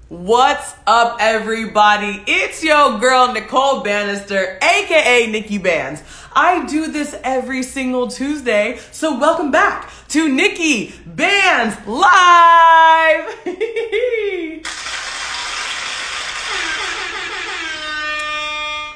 What's up, everybody? It's your girl, Nicole Banister, aka NIKKI BANZ. I do this every single Tuesday, so welcome back to NIKKI BANZ Live!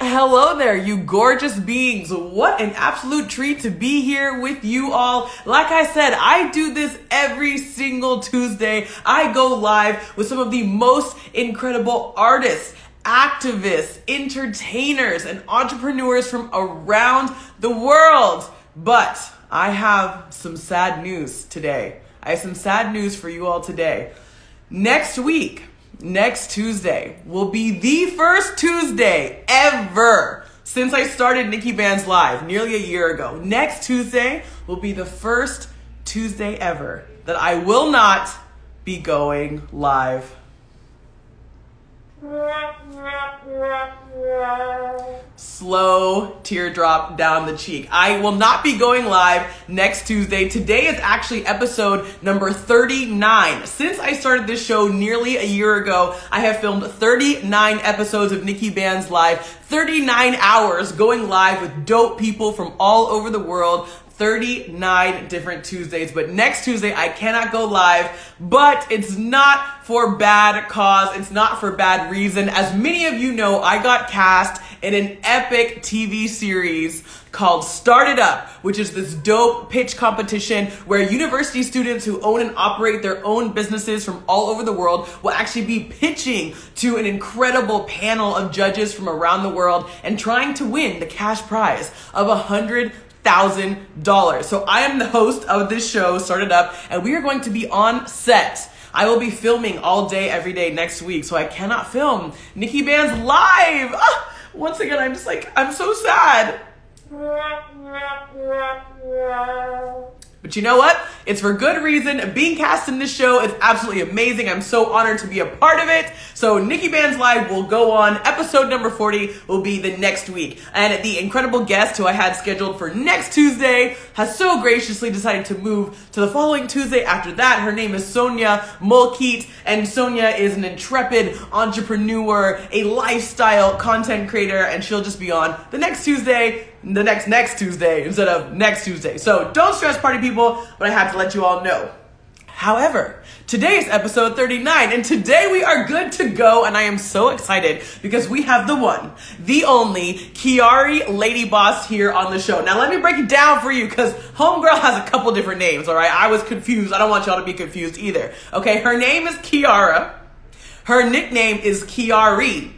Hello there, you gorgeous beings. What an absolute treat to be here with you all. Like I said, I do this every single Tuesday. I go live with some of the most incredible artists, activists, entertainers, and entrepreneurs from around the world. But I have some sad news today. I have some sad news for you all today. Next Tuesday will be the first Tuesday ever since I started NIKKI BANZ Live nearly a year ago. Next Tuesday will be the first Tuesday ever that I will not be going live. Slow teardrop down the cheek. I will not be going live next Tuesday. Today is actually episode number 39. Since I started this show nearly a year ago, I have filmed 39 episodes of NIKKI BANZ Live, 39 hours going live with dope people from all over the world. 39 different Tuesdays, but next Tuesday I cannot go live, but it's not for bad cause, it's not for bad reason. As many of you know, I got cast in an epic TV series called Start It Up, which is this dope pitch competition where university students who own and operate their own businesses from all over the world will actually be pitching to an incredible panel of judges from around the world and trying to win the cash prize of $100,000. So I am the host of this show, Start It Up, and we are going to be on set. I will be filming all day, every day next week, so I cannot film NIKKI BANZ Live. Once again, I'm just like, I'm so sad. But you know what? It's for good reason. Being cast in this show is absolutely amazing. I'm so honored to be a part of it. So NIKKI BANZ Live will go on. Episode number 40 will be the next week. And the incredible guest who I had scheduled for next Tuesday has so graciously decided to move to the following Tuesday after that. Her name is Sonia Mulkeet, and Sonia is an intrepid entrepreneur, a lifestyle content creator, and she'll just be on the next Tuesday, the next Tuesday instead of next Tuesday. So don't stress, party people, but I have to let you all know. However, today is episode 39, and today we are good to go, and I am so excited because we have the one, the only Kiari Lady Boss here on the show. Now let me break it down for you because homegirl has a couple different names, all right? I was confused. I don't want y'all to be confused either. Okay, her name is Kiara. Her nickname is Kiari.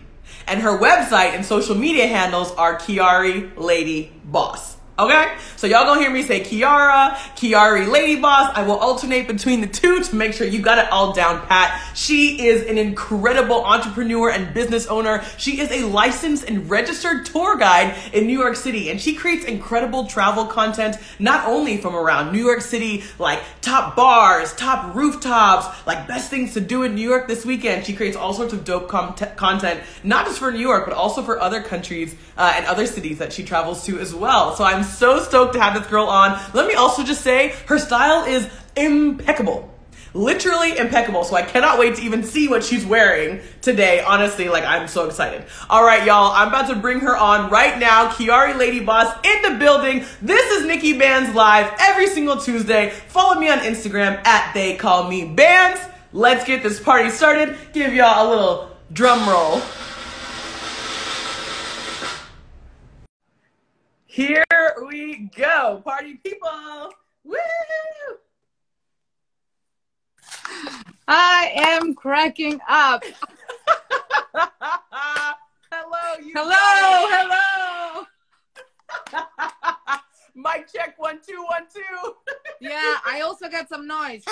And her website and social media handles are Kiari Lady Boss. Okay? So y'all gonna hear me say Kiara, Kiari Lady Boss. I will alternate between the two to make sure you got it all down pat. She is an incredible entrepreneur and business owner. She is a licensed and registered tour guide in New York City, and she creates incredible travel content, not only from around New York City, like top bars, top rooftops, like best things to do in New York this weekend. She creates all sorts of dope content, not just for New York, but also for other countries and other cities that she travels to as well. So I'm so stoked to have this girl on. Let me also just say her style is impeccable. Literally impeccable. So I cannot wait to even see what she's wearing today. Honestly, like, I'm so excited. All right, y'all, I'm about to bring her on right now. Kiari Lady Boss in the building. This is NIKKI BANZ Live every single Tuesday. Follow me on Instagram at TheyCallMeBanz. Let's get this party started. Give y'all a little drum roll. Here we go, party people. Woo! I am cracking up. Hello, you Hello. Mic check 1 2 1 2. Yeah, I also got some noise.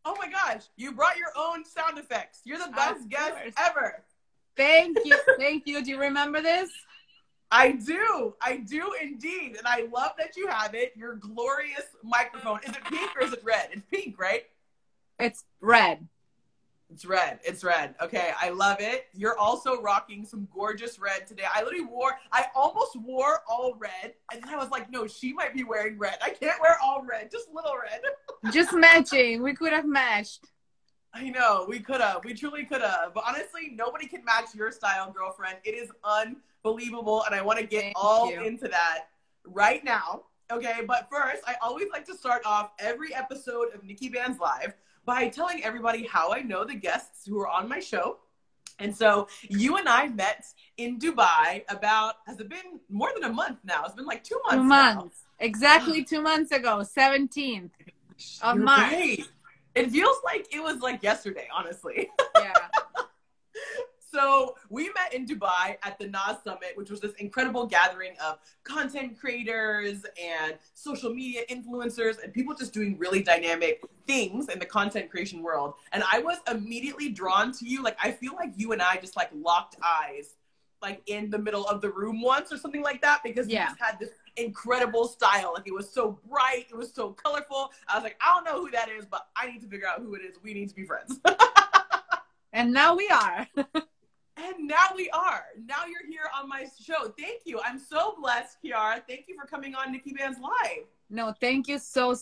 Oh my gosh, you brought your own sound effects. You're the best guest ever. Thank you. Do you remember this? I do indeed, and I love that you have it. Your glorious microphone. Is it pink or is it red? It's pink, right? It's red. It's red. It's red. Okay, I love it. You're also rocking some gorgeous red today. I almost wore all red, and then I was like, no, she might be wearing red. I can't wear all red, just little red. Just matching. We could have matched. I know, we could have. We truly could have. But honestly, nobody can match your style, girlfriend. It is unbelievable. And I want to get Thank all you. into that right now. Okay, but first, I always like to start off every episode of Nikki Bands Live by telling everybody how I know the guests who are on my show. And so you and I met in Dubai about, has it been more than a month now? It's been like 2 months 2 months. now. Exactly 2 months ago, 17th of You're March. right. It feels like it was like yesterday, honestly. Yeah. So we met in Dubai at the Nas Summit, which was this incredible gathering of content creators and social media influencers and people just doing really dynamic things in the content creation world. And I was immediately drawn to you. Like, I feel like you and I just like locked eyes, like in the middle of the room once or something like that, because you just had this incredible style. Like, it was so bright, it was so colorful. I was like, I don't know who that is, but I need to figure out who it is. We need to be friends. And now we are. And now we are. Now you're here on my show. Thank you. I'm so blessed, Kiara. Thank you for coming on Nikki Bands Live. No, thank you so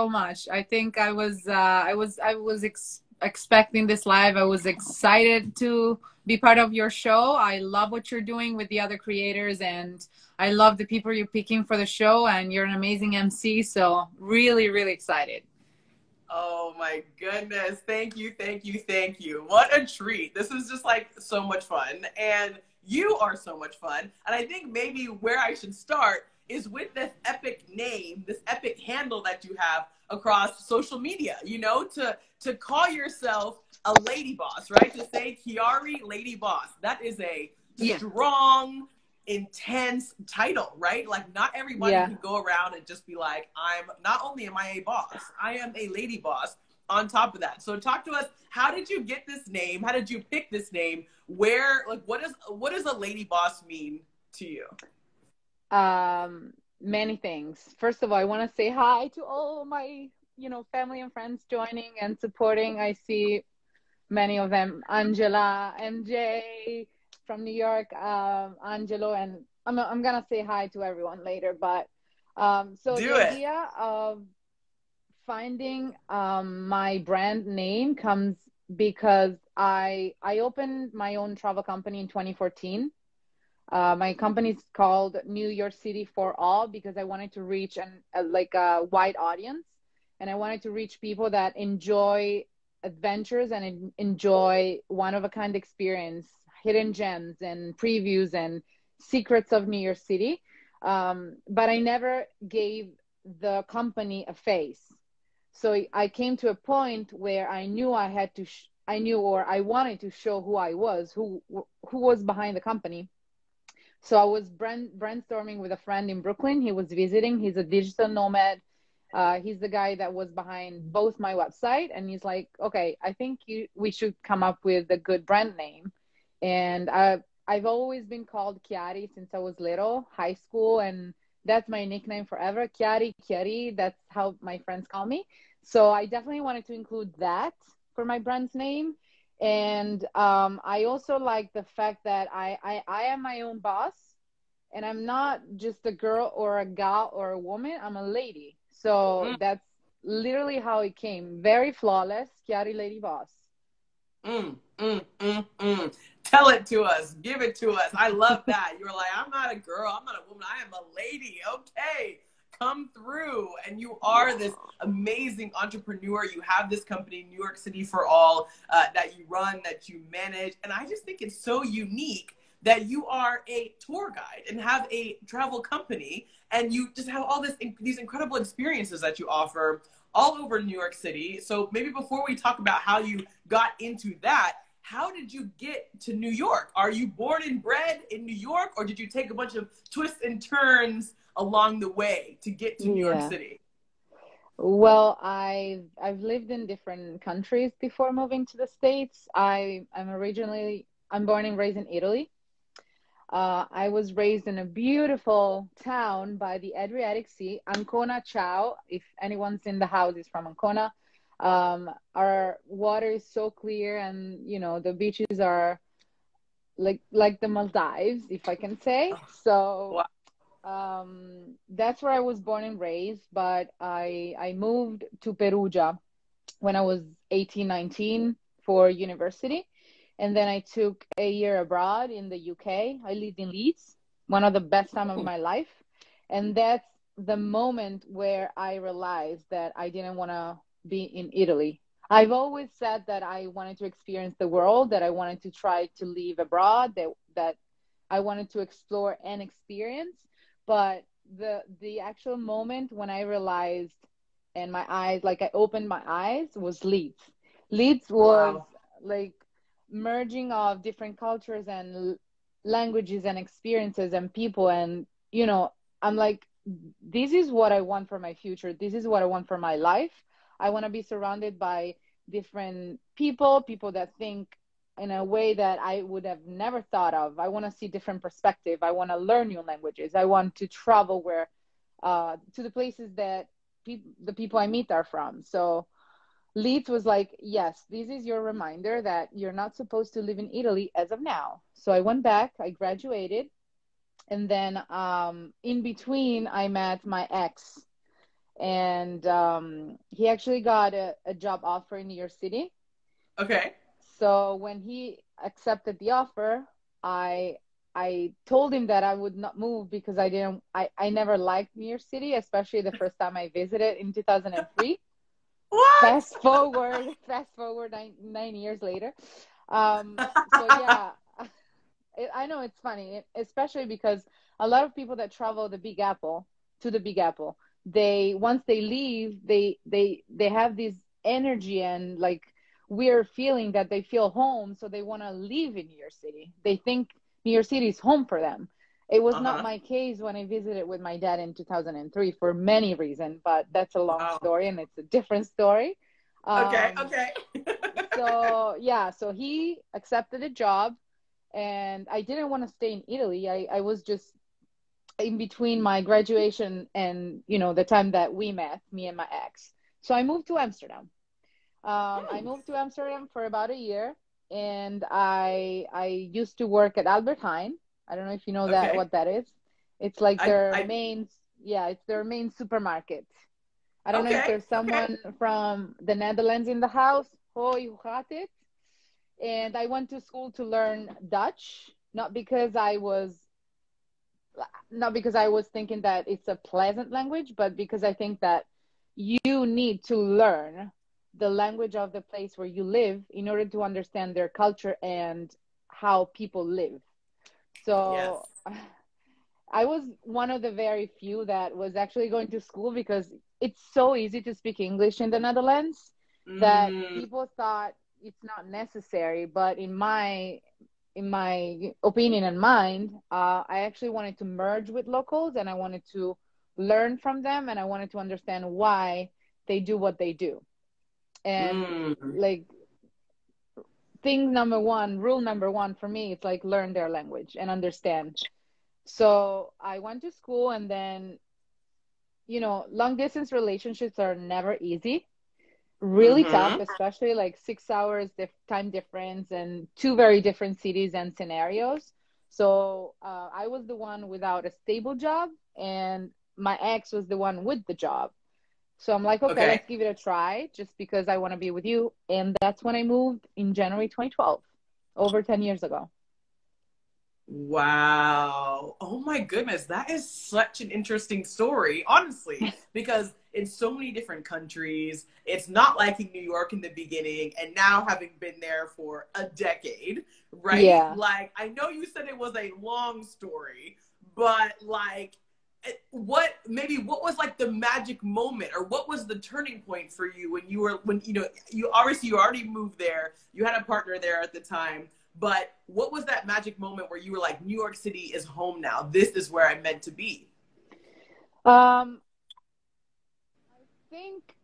much. I think I was expecting this live. I was excited to be part of your show. I love what you're doing with the other creators, and I love the people you're picking for the show, and you're an amazing MC. So really, really excited. Oh my goodness. Thank you, thank you, thank you. What a treat. This is just like so much fun. And you are so much fun. And I think maybe where I should start is with this epic name, this epic handle that you have across social media, you know, to call yourself a lady boss, right? To say Kiari Lady Boss. That is a strong, intense title, right? Like, not everybody can go around and just be like, not only am I a boss, I am a lady boss on top of that. So talk to us. How did you get this name? How did you pick this name? Where, like, what does a lady boss mean to you? Many things. First of all, I want to say hi to all my, family and friends joining and supporting. I see many of them, Angela, MJ, from New York, Angelo, and I'm gonna say hi to everyone later. But so the idea of finding my brand name comes because I opened my own travel company in 2014. My company is called New York City for All because I wanted to reach a wide audience, and I wanted to reach people that enjoy adventures and enjoy one-of-a-kind experience, hidden gems and previews and secrets of New York City. But I never gave the company a face. So I came to a point where I knew I wanted to show who I was, who was behind the company. So I was brainstorming with a friend in Brooklyn. He was visiting. He's a digital nomad. He's the guy that was behind both my website. And he's like, okay, I think we should come up with a good brand name. And I've always been called Kiari since I was little, high school, and that's my nickname forever. Kiari, that's how my friends call me. So I definitely wanted to include that for my brand's name. And I also like the fact that I am my own boss, and I'm not just a girl or a gal or a woman, I'm a lady. So that's literally how it came. Very flawless, Kiari Lady Boss. Tell it to us. Give it to us. I love that. You're like, I'm not a girl. I'm not a woman. I am a lady. Okay. Come through. And you are this amazing entrepreneur. You have this company, New York City for All, that you run, that you manage. And I just think it's so unique that you are a tour guide and have a travel company, and you just have all these incredible experiences that you offer all over New York City. So maybe before we talk about how you got into that, how did you get to New York? Are you born and bred in New York, or did you take a bunch of twists and turns along the way to get to New York City? Well, I've lived in different countries before moving to the States. I'm born and raised in Italy. I was raised in a beautiful town by the Adriatic Sea, Ancona. Ciao, if anyone's in the house is from Ancona. Our water is so clear, and the beaches are like the Maldives, if I can say. So that's where I was born and raised, but I moved to Perugia when I was 18, 19 for university. And then I took a year abroad in the UK. I lived in Leeds, one of the best time of Ooh. my life. And that's the moment where I realized that I didn't want to be in Italy. I've always said that I wanted to experience the world, that I wanted to try to live abroad, that I wanted to explore and experience. But the actual moment when I realized and my eyes, like I opened my eyes, was Leeds. Leeds was Wow. like merging of different cultures and languages and experiences and people. And, I'm like, this is what I want for my future. This is what I want for my life. I want to be surrounded by different people that think in a way that I would have never thought of. I want to see different perspective. I want to learn new languages. I want to travel where to the places that the people I meet are from. So Leeds was like, yes, this is your reminder that you're not supposed to live in Italy as of now. So I went back, I graduated, and then in between, I met my ex, and he actually got a job offer in New York City. Okay. So when he accepted the offer, I I told him that I would not move because I never liked New York City, especially the first time I visited in 2003. What? Fast forward 9 years later. So yeah, I know it's funny, especially because a lot of people that travel the Big Apple, they once they leave, they have this energy and like weird feeling that they feel home, so they want to live in New York City. They think New York City is home for them. It was not Uh-huh. my case when I visited with my dad in 2003 for many reasons, but that's a long Wow. story and it's a different story. Okay, Um, okay. so yeah, so he accepted a job and I didn't want to stay in Italy. I was just in between my graduation and the time that we met, me and my ex. So I moved to Amsterdam. I Hmm. moved to Amsterdam for about a year, and I used to work at Albert Heijn. I don't know if you know that Okay. what that is. It's like their I main, yeah, it's their main supermarket. I don't know if okay, there's okay. someone from the Netherlands in the house. Hoi, hoe gaat it? And I went to school to learn Dutch, not because I was thinking that it's a pleasant language, but because I think that you need to learn the language of the place where you live in order to understand their culture and how people live. Yes. So I was one of the very few that was actually going to school because it's so easy to speak English in the Netherlands that Mm, people thought it's not necessary. But in my opinion and mind, I actually wanted to merge with locals and I wanted to learn from them and I wanted to understand why they do what they do. And mm. like rule number one for me, it's like learn their language and understand. So I went to school and then, long distance relationships are never easy, really tough, Mm-hmm. especially like 6 hours time difference and two very different cities and scenarios. So I was the one without a stable job, and my ex was the one with the job. So I'm like, okay, Okay. let's give it a try just because I want to be with you. And that's when I moved in January 2012, over 10 years ago. Wow. Oh my goodness. That is such an interesting story, honestly, because in so many different countries, it's not liking New York in the beginning, and now having been there for a decade, right? Yeah. Like, I know you said it was a long story, but like, what was like the magic moment, or what was the turning point for you when you obviously you already moved there, you had a partner there at the time, but what was that magic moment where you were like, New York City is home now. This is where I'm meant to be. Um, I think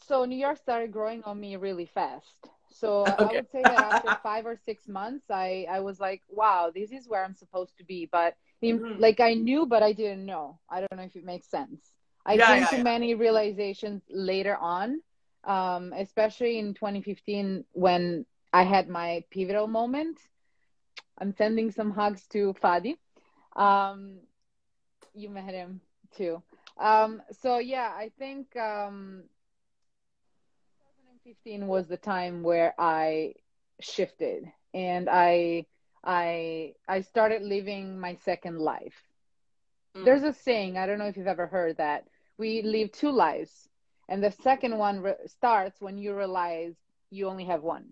so. New York started growing on me really fast. So I Okay. would say that after 5 or 6 months, I was like, wow, this is where I'm supposed to be. But Mhm. like I knew, but I didn't know. I don't know if it makes sense. I Yeah, came yeah, to yeah. many realizations later on, especially in 2015 when I had my pivotal moment. I'm sending some hugs to Fadi. Um, you met him too. So yeah, I think 15 was the time where I shifted, and I started living my second life. There's a saying, I don't know if you've ever heard that we live two lives, and the second one starts when you realize you only have one.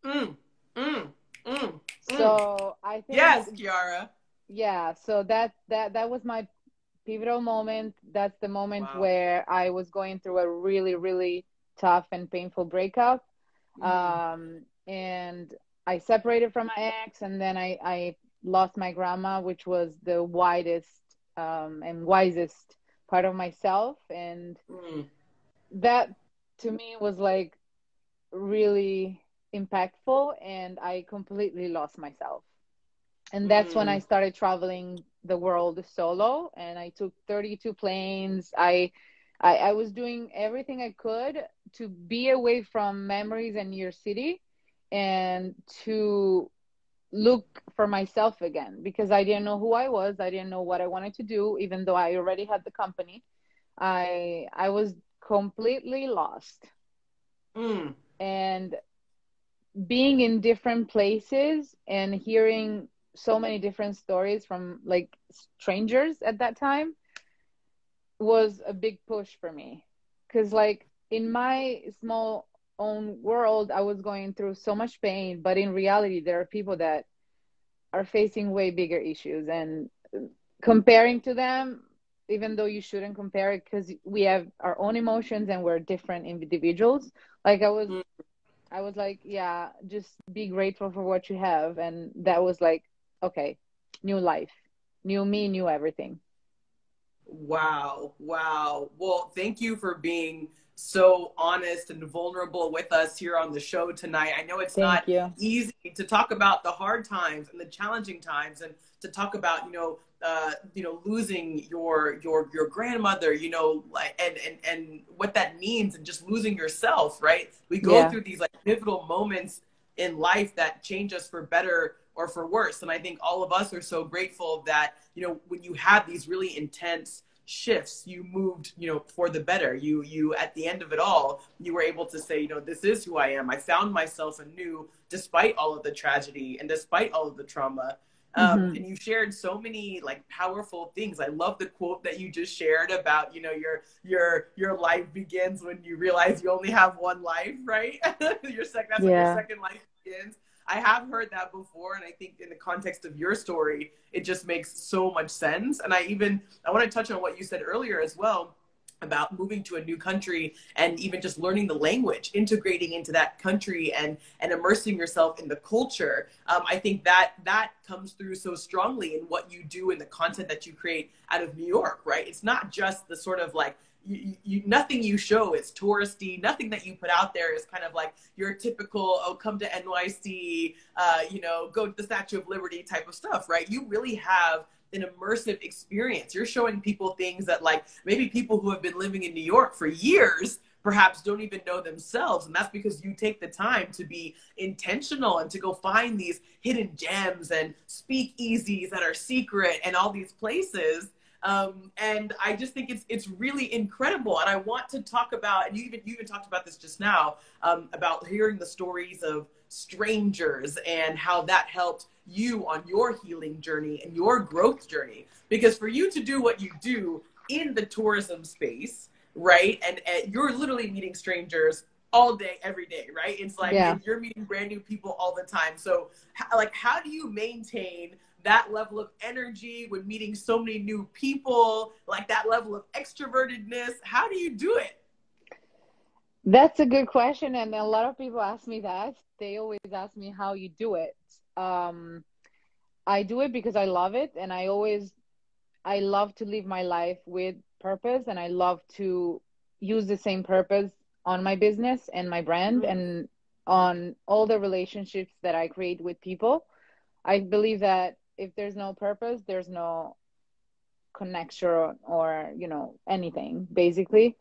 Mm, mm, mm, so I think yes, Kiara. Yeah, so that was my pivotal moment. That's the moment Wow. where I was going through a really, really tough and painful breakup. And I separated from my ex, and then I lost my grandma, which was the widest and wisest part of myself. And that to me was like really impactful, and I completely lost myself. And that's when I started traveling the world solo, and I took 32 planes. I was doing everything I could to be away from memories in your city and to look for myself again, because I didn't know who I was. I didn't know what I wanted to do, even though I already had the company. I was completely lost. And being in different places and hearing so many different stories from like strangers at that time was a big push for me, because like in my small own world I was going through so much pain, but in reality there are people that are facing way bigger issues, and comparing to them, even though you shouldn't compare it because we have our own emotions and we're different individuals, like I was like, yeah, just be grateful for what you have. And that was like, okay, new life, new me, new everything. Wow. Wow. Well, thank you for being so honest and vulnerable with us here on the show tonight. I know it's Thank not you. easy to talk about the hard times and the challenging times, and to talk about, losing your grandmother, like, and what that means, and just losing yourself, right? We go through these like pivotal moments in life that change us for better or for worse. And I think all of us are so grateful that, when you have these really intense shifts, you moved, for the better. You at the end of it all, you were able to say, this is who I am. I found myself anew despite all of the tragedy and despite all of the trauma. And you shared so many like powerful things. I love the quote that you just shared about, your life begins when you realize you only have one life, right? That's when your second life begins. I have heard that before, and I think in the context of your story, it just makes so much sense. And I want to touch on what you said earlier as well about moving to a new country and even just learning the language, integrating into that country and immersing yourself in the culture. I think that comes through so strongly in what you do and the content that you create out of New York, right? It's not just the sort of like, nothing you show is touristy. Nothing that you put out there is kind of like your typical, oh, come to NYC, go to the Statue of Liberty type of stuff, right? You really have an immersive experience. You're showing people things that like maybe people who have been living in New York for years perhaps don't even know themselves. And that's because you take the time to be intentional and to go find these hidden gems and speakeasies that are secret and all these places. And I just think it's really incredible. And I want to talk about, and you even talked about this just now, about hearing the stories of strangers and how that helped you on your healing journey and your growth journey. Because for you to do what you do in the tourism space, right? And you're literally meeting strangers all day, every day, right? It's like you're meeting brand new people all the time. So how do you maintain that level of energy when meeting so many new people, like that level of extrovertedness? How do you do it? That's a good question. And a lot of people ask me that. They always ask me how you do it. I do it because I love it. And I love to live my life with purpose. And I love to use the same purpose on my business and my brand and on all the relationships that I create with people. I believe that if there's no purpose, there's no connection or anything, basically.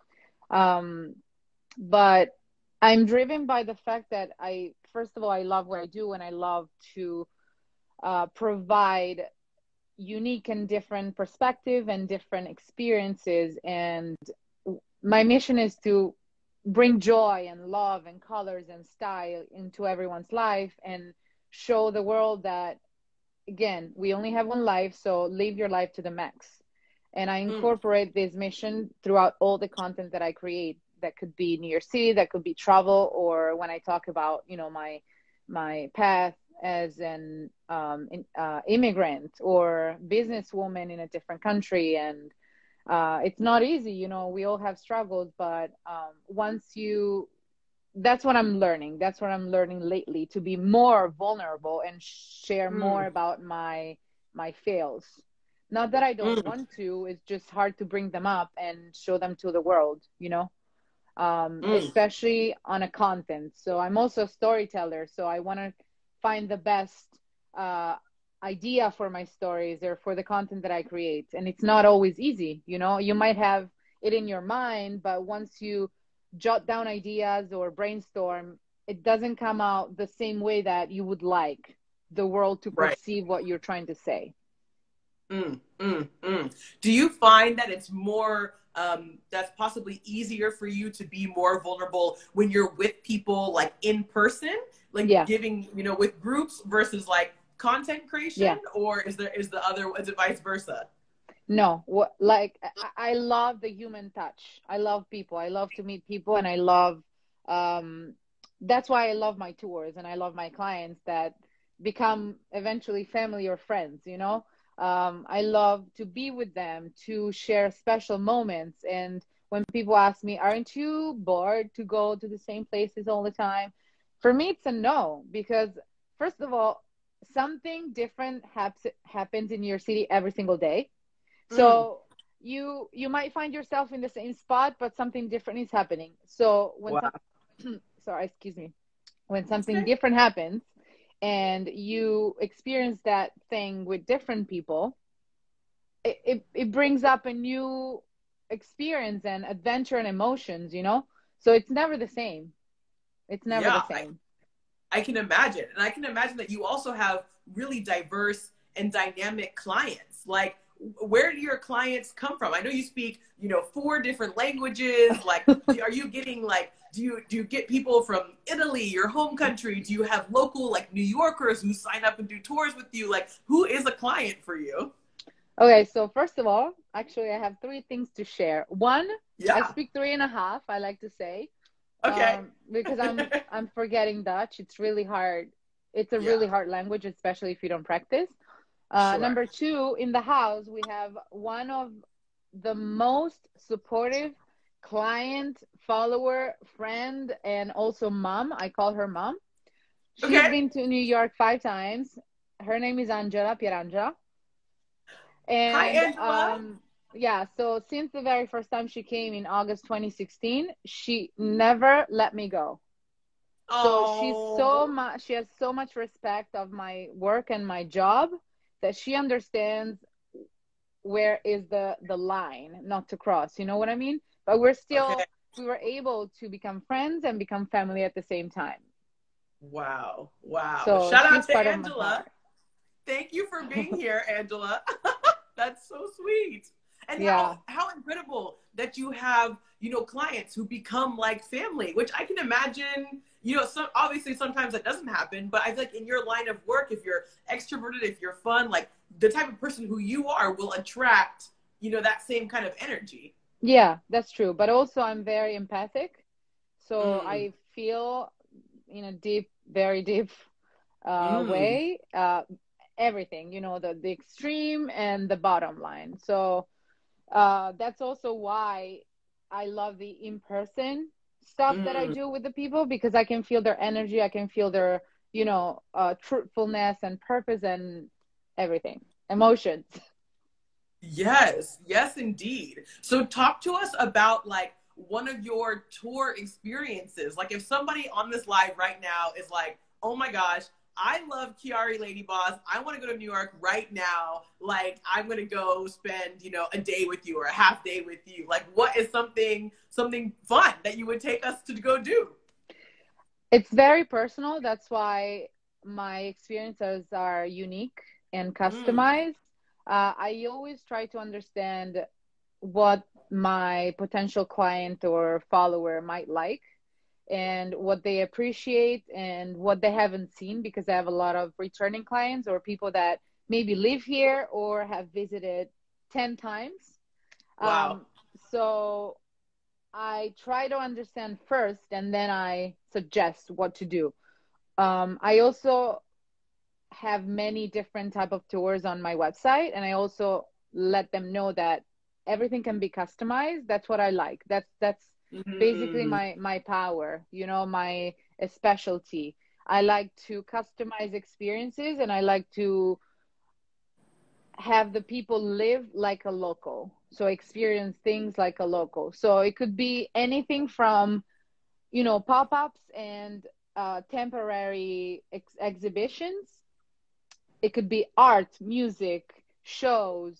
But I'm driven by the fact that first of all, I love what I do, and I love to provide unique and different perspective and different experiences. And my mission is to bring joy and love and colors and style into everyone's life, and show the world that, again, we only have one life, so live your life to the max. And I incorporate this mission throughout all the content that I create. That could be New York City, that could be travel, or when I talk about, you know, my path as an immigrant or businesswoman in a different country. And it's not easy, you know, we all have struggles, but that's what I'm learning. That's what I'm learning lately, to be more vulnerable and share more about my fails. Not that I don't want to, it's just hard to bring them up and show them to the world, you know, especially on a content. So I'm also a storyteller, so I want to find the best idea for my stories or for the content that I create. And it's not always easy, you know, you might have it in your mind, but once you jot down ideas or brainstorm, it doesn't come out the same way that you would like the world to perceive what you're trying to say. Do you find that it's more, that's possibly easier for you to be more vulnerable when you're with people, like in person, like giving, you know, with groups versus like content creation, or is it vice versa? No, like I love the human touch. I love people. I love to meet people, and I love, that's why I love my tours and I love my clients that become eventually family or friends, you know. I love to be with them, to share special moments. And when people ask me, aren't you bored to go to the same places all the time? For me, it's a no, because first of all, something different happens in your city every single day. So you might find yourself in the same spot, but something different is happening. So when sorry, excuse me, when something different happens and you experience that thing with different people, it brings up a new experience and adventure and emotions, you know? So it's never the same. It's never the same. I can imagine. And I can imagine that you also have really diverse and dynamic clients. Like, where do your clients come from? I know you speak, you know, 4 different languages. Like, are you getting like, do you get people from Italy, your home country? Do you have local like New Yorkers who sign up and do tours with you? Like, who is a client for you? Okay, so first of all, actually, I have 3 things to share. One, I speak 3.5, I like to say. Okay. Because I'm forgetting Dutch. It's really hard. It's a really hard language, especially if you don't practice. Number 2, in the house, we have one of the most supportive client, follower, friend, and also mom. I call her mom. She's been to New York 5 times. Her name is Angela, Pierangela. And, hi, Angela. Yeah, so since the very first time she came in August 2016, she never let me go. So she has so much respect of my work and my job that she understands where is the line not to cross, you know what I mean? But we were able to become friends and become family at the same time. Wow. So shout out to Angela. Thank you for being here, Angela. That's so sweet. And how incredible that you have, you know, clients who become like family, which I can imagine, you know, obviously sometimes that doesn't happen, but I feel like in your line of work, if you're extroverted, if you're fun, like the type of person who you are will attract, you know, that same kind of energy. Yeah, that's true. But also I'm very empathic. So I feel in a deep, very deep way, everything, you know, the extreme and the bottom line. So that's also why I love the in-person stuff that I do with the people, because I can feel their energy. I can feel their, you know, truthfulness and purpose and everything, emotions. Yes, indeed. So talk to us about like one of your tour experiences. Like if somebody on this live right now is like, oh my gosh, I love Kiari Lady Boss. I want to go to New York right now. Like, I'm going to go spend, you know, a day with you or a half day with you. Like, what is something fun that you would take us to go do? It's very personal. That's why my experiences are unique and customized. I always try to understand what my potential client or follower might like, and what they appreciate and what they haven't seen, because I have a lot of returning clients or people that maybe live here or have visited 10 times. Wow. So I try to understand first and then I suggest what to do. I also have many different type of tours on my website, and I also let them know that everything can be customized. That's what I like. That's basically Mm. my power, you know, my specialty. I like to customize experiences, and I like to have the people live like a local, so experience things like a local. So it could be anything from, you know, pop-ups and temporary exhibitions. It could be art, music, shows,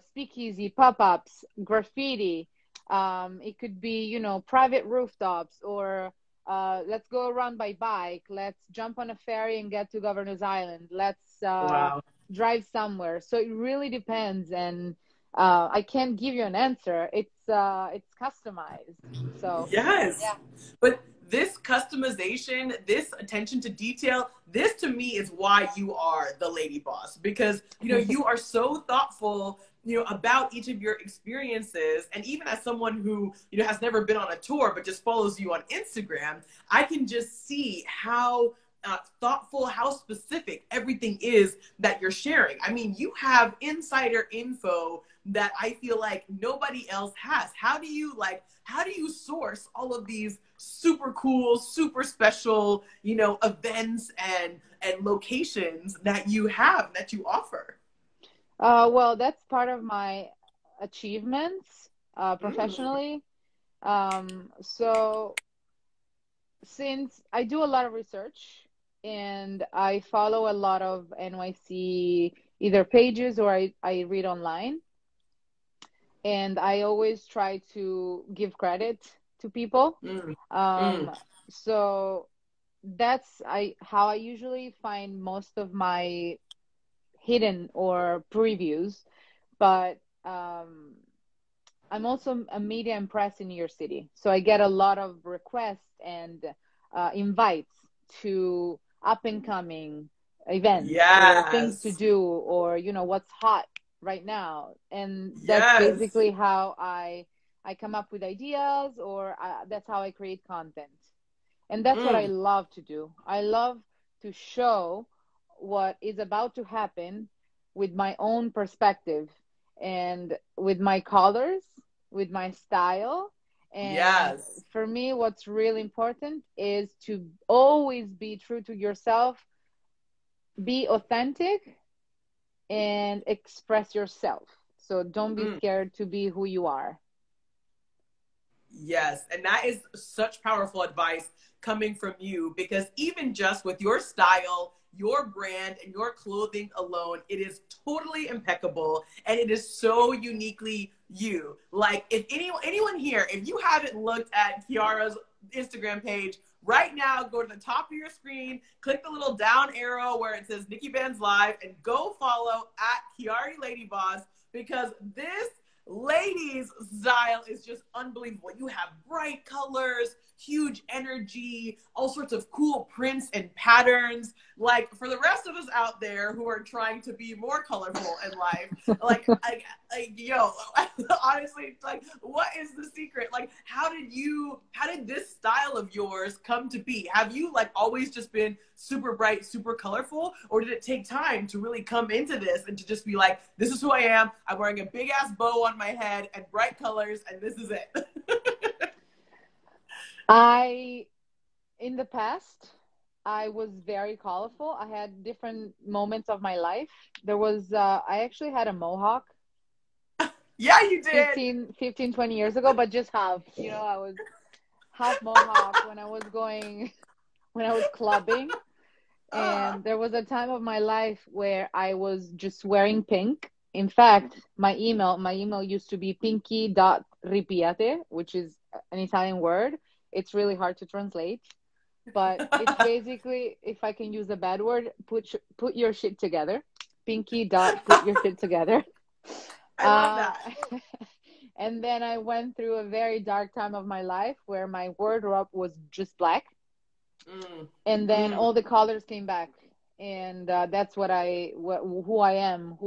speakeasy, pop-ups, graffiti. It could be, you know, private rooftops, or let's go around by bike. Let's jump on a ferry and get to Governor's Island. Let's Wow. drive somewhere. So it really depends, and I can't give you an answer. It's customized. So Yes. yeah. But this customization, this attention to detail, this to me is why you are the lady boss, because you know you are so thoughtful, you know, about each of your experiences. And even as someone who, you know, has never been on a tour but just follows you on Instagram, I can just see how thoughtful, how specific everything is that you're sharing. I mean, you have insider info that I feel like nobody else has. How do you source all of these super cool, super special, you know, events and locations that you have, that you offer? Well, that's part of my achievements Mm. professionally. So since I do a lot of research and I follow a lot of NYC either pages or I read online, and I always try to give credit to people. Mm. Mm. Um, so that's I how I usually find most of my hidden or previews. But I'm also a media and press in New York City, so I get a lot of requests and invites to up and coming events or things to Yes. do, or you know what's hot right now, and that's Yes. basically how I come up with ideas, or that's how I create content, and that's what I Mm. love to do. I love to show what is about to happen with my own perspective and with my colors, with my style. And Yes. for me, what's really important is to always be true to yourself, be authentic, and express yourself. So don't be Mm. scared to be who you are. Yes, and that is such powerful advice coming from you, because even just with your style, your brand, and your clothing alone, it is totally impeccable and it is so uniquely you. Like, if anyone here, if you haven't looked at Kiara's Instagram page right now, go to the top of your screen, click the little down arrow where it says NIKKI BANZ Live, and go follow at Kiari Lady Boss, because this ladies style is just unbelievable. You have bright colors, huge energy, all sorts of cool prints and patterns. Like, for the rest of us out there who are trying to be more colorful in life, yo, honestly, like, what is the secret? Like, how did this style of yours come to be? Have you like always just been super bright, super colorful, or did it take time to really come into this and to just be like, this is who I am, I'm wearing a big ass bow on my head and bright colors, and this is it? I, in the past, I was very colorful. I had different moments of my life. I actually had a mohawk Yeah, you did. 15, 20 years ago, but just half. You know, I was half mohawk when I was going, when I was clubbing. uh, And there was a time of my life where I was just wearing pink. In fact, my email used to be pinky.ripiate, which is an Italian word. It's really hard to translate, but it's basically, if I can use a bad word, put your shit together. Pinky dot put your shit together. I love Uh, that. And then I went through a very dark time of my life where my wardrobe was just black. And then all the colors came back. And that's who I am,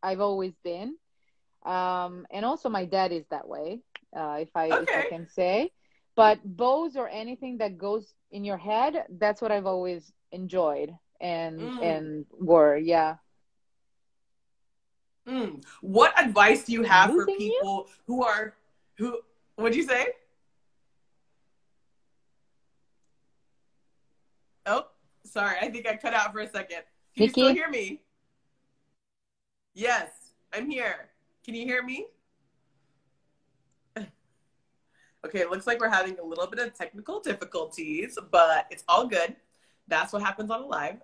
I've always been. And also my dad is that way, if I can say. But bows or anything that goes in your head, that's what I've always enjoyed and wore, yeah. What advice do you have for people who what'd you say? Oh, sorry. I think I cut out for a second. Can you still hear me? Yes, I'm here. Can you hear me? Okay, it looks like we're having a little bit of technical difficulties, but it's all good. That's what happens on a live.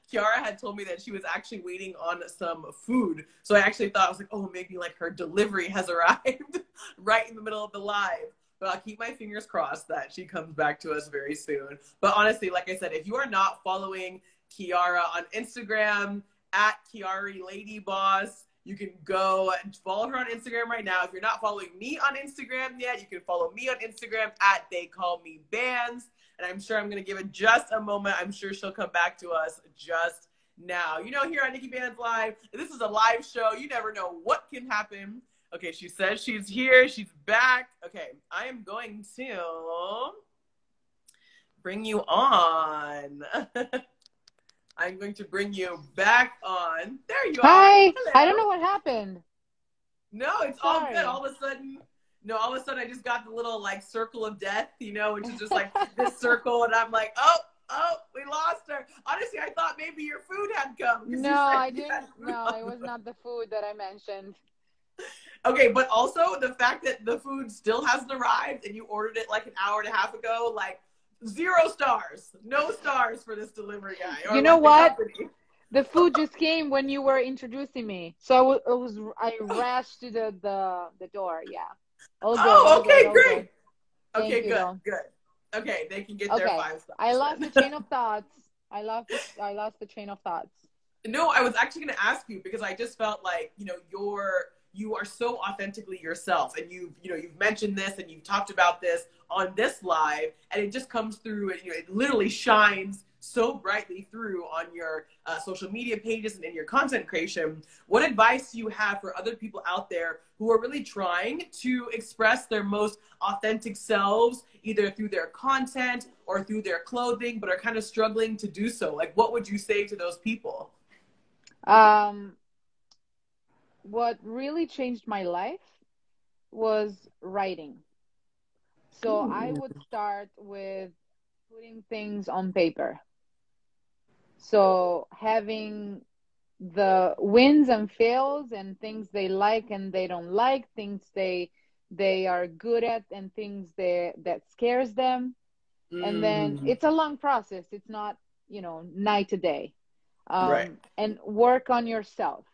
Kiara had told me that she was actually waiting on some food. So I actually thought, I was like, oh, maybe like her delivery has arrived right in the middle of the live. But I'll keep my fingers crossed that she comes back to us very soon. But honestly, like I said, if you are not following Kiara on Instagram, at Kiari Lady Boss, you can go and follow her on Instagram right now. If you're not following me on Instagram yet, you can follow me on Instagram at They Call Me Banz. And I'm sure I'm going to give it just a moment. I'm sure she'll come back to us just now. You know, here on NIKKI BANZ Live, this is a live show. You never know what can happen. Okay, she says she's here. She's back. Okay, I am going to bring you on. I'm going to bring you back on. There you are. Hi. Hello. I don't know what happened. No, it's all good. All of a sudden I just got the little like circle of death, you know, which is just like this circle. And I'm like, oh, we lost her. Honestly, I thought maybe your food had come. No, I didn't. No, it was not the food that I mentioned. Okay, but also the fact that the food still hasn't arrived and you ordered it like an hour and a half ago, like 0 stars. No stars for this delivery guy. You know what? The food just came when you were introducing me. So I rushed to the door. Yeah. All good, oh, okay, good, great. Good. Okay, good. Okay, they can get their 5 stars. I lost the train of thoughts. I lost the train of thoughts. No, I was actually going to ask you because I just felt like, you know, you are so authentically yourself, and you've mentioned this and you've talked about this on this live, and it just comes through, and it literally shines so brightly through on your social media pages and in your content creation. What advice do you have for other people out there who are really trying to express their most authentic selves, either through their content or through their clothing, but are kind of struggling to do so? Like, what would you say to those people? What really changed my life was writing. So I would start with putting things on paper. So having the wins and fails and things they like and they don't like, things they are good at and things that scares them. And then it's a long process. It's not, night to day. Right. And work on yourself.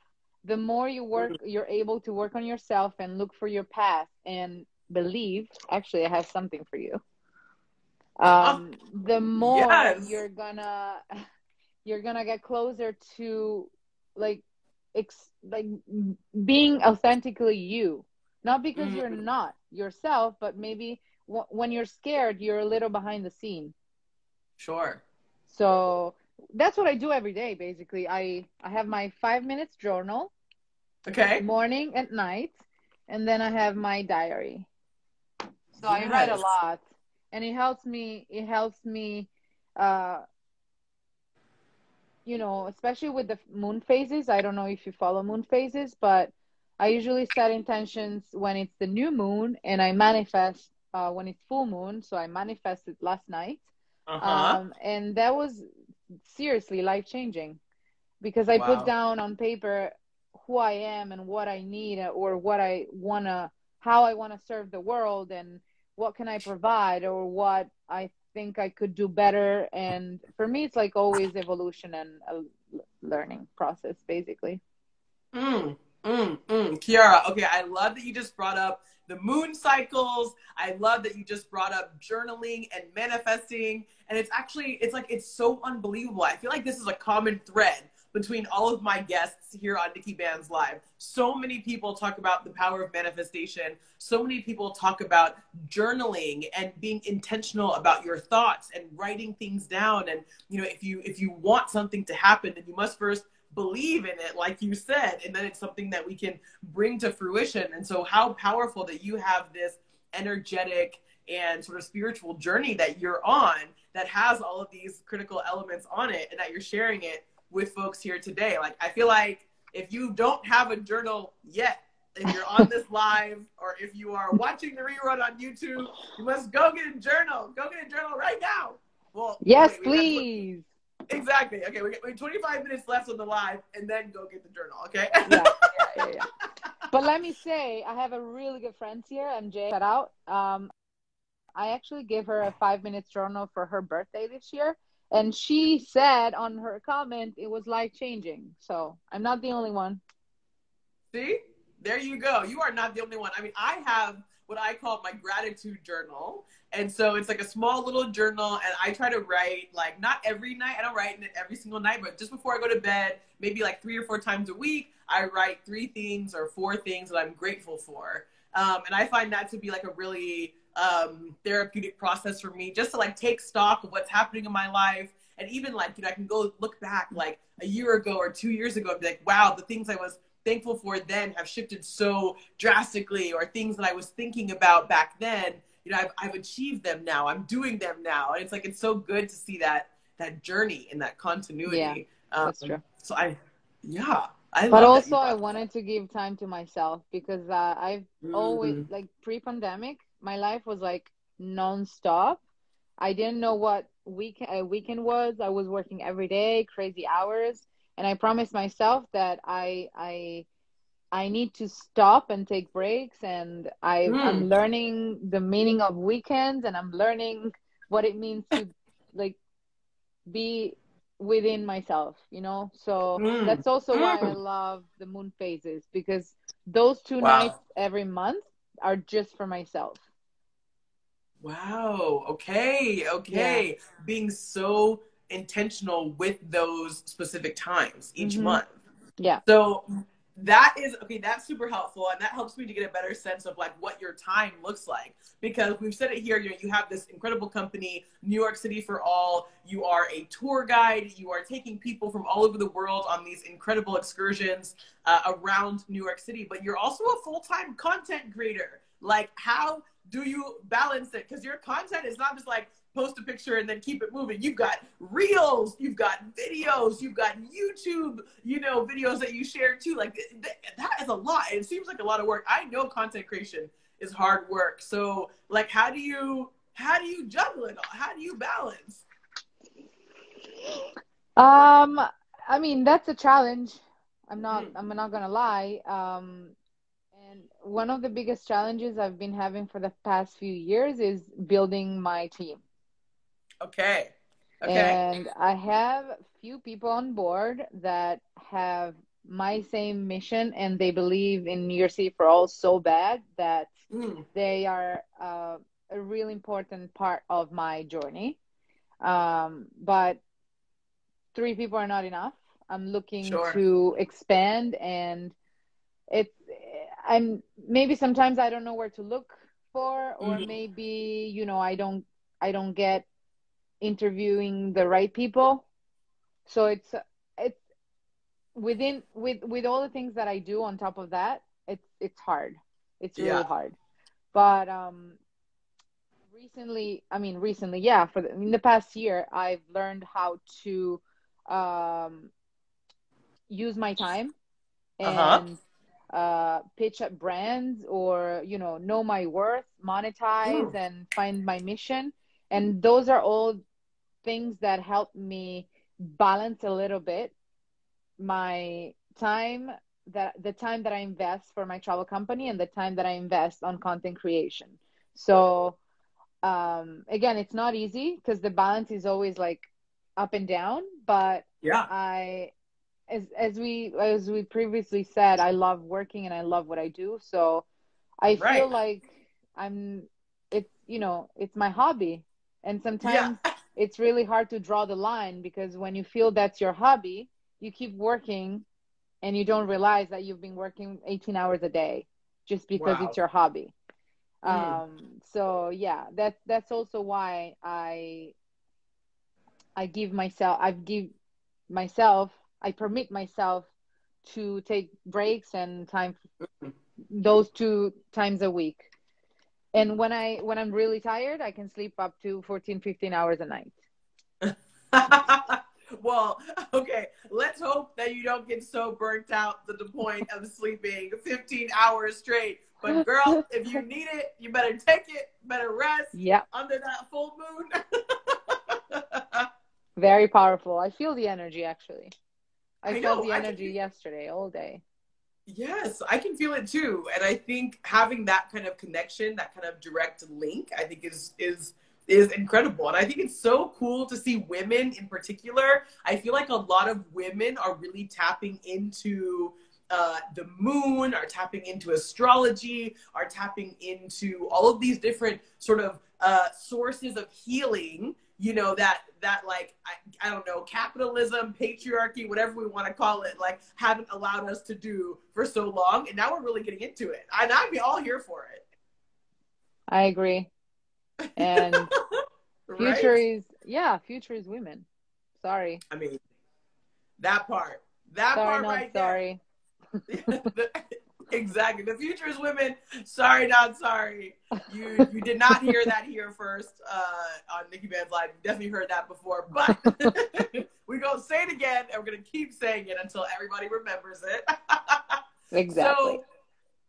The more you work, you're able to work on yourself and look for your path and believe. Actually, I have something for you. The more you're gonna get closer to like being authentically you, not because you're not yourself, but maybe when you're scared, you're a little behind the scene. Sure. So that's what I do every day. Basically, I have my 5 minutes journal. Okay. Morning and night, and then I have my diary. So I write a lot, and it helps me. Especially with the moon phases. I don't know if you follow moon phases, but I usually set intentions when it's the new moon, and I manifest when it's full moon. So I manifested last night, and that was seriously life-changing because I put down on paper who I am and what I need, or how I wanna serve the world, and what can I provide, or what I think I could do better. And for me, it's like always evolution and a learning process, basically. Kiara, okay, I love that you just brought up the moon cycles. I love that you just brought up journaling and manifesting. And it's so unbelievable. I feel like this is a common thread between all of my guests here on Nikki Banz Live. So many people talk about the power of manifestation. So many people talk about journaling and being intentional about your thoughts and writing things down. And, you know, if you want something to happen, then you must first believe in it, like you said, and then it's something that we can bring to fruition. And so how powerful that you have this energetic and sort of spiritual journey that you're on that has all of these critical elements on it, and that you're sharing it with folks here today. Like, I feel like if you don't have a journal yet, if you're on this live, or if you are watching the rerun on YouTube, you must go get a journal. Go get a journal right now. Well, yes, please. Exactly. Okay, we got 25 minutes left on the live, and then go get the journal, okay? Yeah. But let me say, I have a really good friend here, MJ. Shout out. I actually gave her a 5-minute journal for her birthday this year, and she said on her comment it was life-changing. So I'm not the only one. See? There you go. You are not the only one. I mean, I have what I call my gratitude journal. And so it's like a small little journal, and I try to write, like, not every night. I don't write in it every single night, but just before I go to bed, maybe like 3 or 4 times a week, I write 3 things or 4 things that I'm grateful for. And I find that to be like a really therapeutic process for me, just to like take stock of what's happening in my life. And even like, you know, I can go look back like a year ago or 2 years ago and be like, wow, the things I was thankful for then have shifted so drastically, or things that I was thinking about back then, you know, I've achieved them now. I'm doing them now. And it's like, it's so good to see that journey and that continuity. Yeah, that's true. So I love but also that I wanted to give time to myself, because I've always, like, pre-pandemic, my life was like nonstop. I didn't know what weekend was. I was working every day, crazy hours. And I promised myself that I need to stop and take breaks. And I'm learning the meaning of weekends, and I'm learning what it means to like be within myself, you know? So that's also why I love the moon phases, because those 2 nights every month are just for myself. Wow. Okay. Yeah. Being so intentional with those specific times each month. Yeah. So that is, okay, that's super helpful. And that helps me to get a better sense of like what your time looks like, because we've said it here, you know, you have this incredible company, New York City for All. You are a tour guide. You are taking people from all over the world on these incredible excursions around New York City, but you're also a full-time content creator. Like, how do you balance it? Because your content is not just like post a picture and then keep it moving. You've got reels, you've got videos, you've got YouTube, you know, videos that you share too. Like, that is a lot. It seems like a lot of work. I know content creation is hard work. So like, how do you juggle it all? How do you balance? I mean, that's a challenge. I'm not gonna lie. And one of the biggest challenges I've been having for the past few years is building my team. Okay. And I have few people on board that have my same mission, and they believe in New York City for All so bad that they are a really important part of my journey. But 3 people are not enough. I'm looking to expand, and maybe sometimes I don't know where to look for, or maybe, you know, I don't get interviewing the right people. So it's with all the things that I do on top of that, it's hard. It's really hard. But recently, in the past year, I've learned how to use my time and pitch at brands, or, you know my worth, monetize, and find my mission. And those are all things that help me balance a little bit my time, the time that I invest for my travel company and the time that I invest on content creation. So again, it's not easy, because the balance is always like up and down, but as we previously said, I love working and I love what I do. So I feel like it's my hobby. And sometimes it's really hard to draw the line, because when you feel that's your hobby, you keep working and you don't realize that you've been working 18 hours a day just because Wow. it's your hobby. Mm. So yeah, that's also why I permit myself to take breaks and time, those 2 times a week. And when I'm really tired, I can sleep up to 14, 15 hours a night. Well, okay, let's hope that you don't get so burnt out to the point of sleeping 15 hours straight. But girl, if you need it, you better take it, better rest Yeah. under that full moon. Very powerful. I feel the energy, actually. I felt know, the energy yesterday all day. Yes, I can feel it too. And I think having that kind of connection, that kind of direct link, I think is incredible. And I think it's so cool to see women in particular. I feel like a lot of women are really tapping into the moon, are tapping into astrology, are tapping into all of these different sort of sources of healing, you know, that like, I don't know, capitalism, patriarchy, whatever we want to call it, like haven't allowed us to do for so long. And now we're really getting into it. And I'd be all here for it. I agree. And Right? future is women. Sorry. I mean, that part Sorry, not right sorry. there. Exactly. The future is women. Sorry, not sorry. You did not hear that here first on Nikki Banz Live. You definitely heard that before, but we're going to say it again, and we're going to keep saying it until everybody remembers it. Exactly. So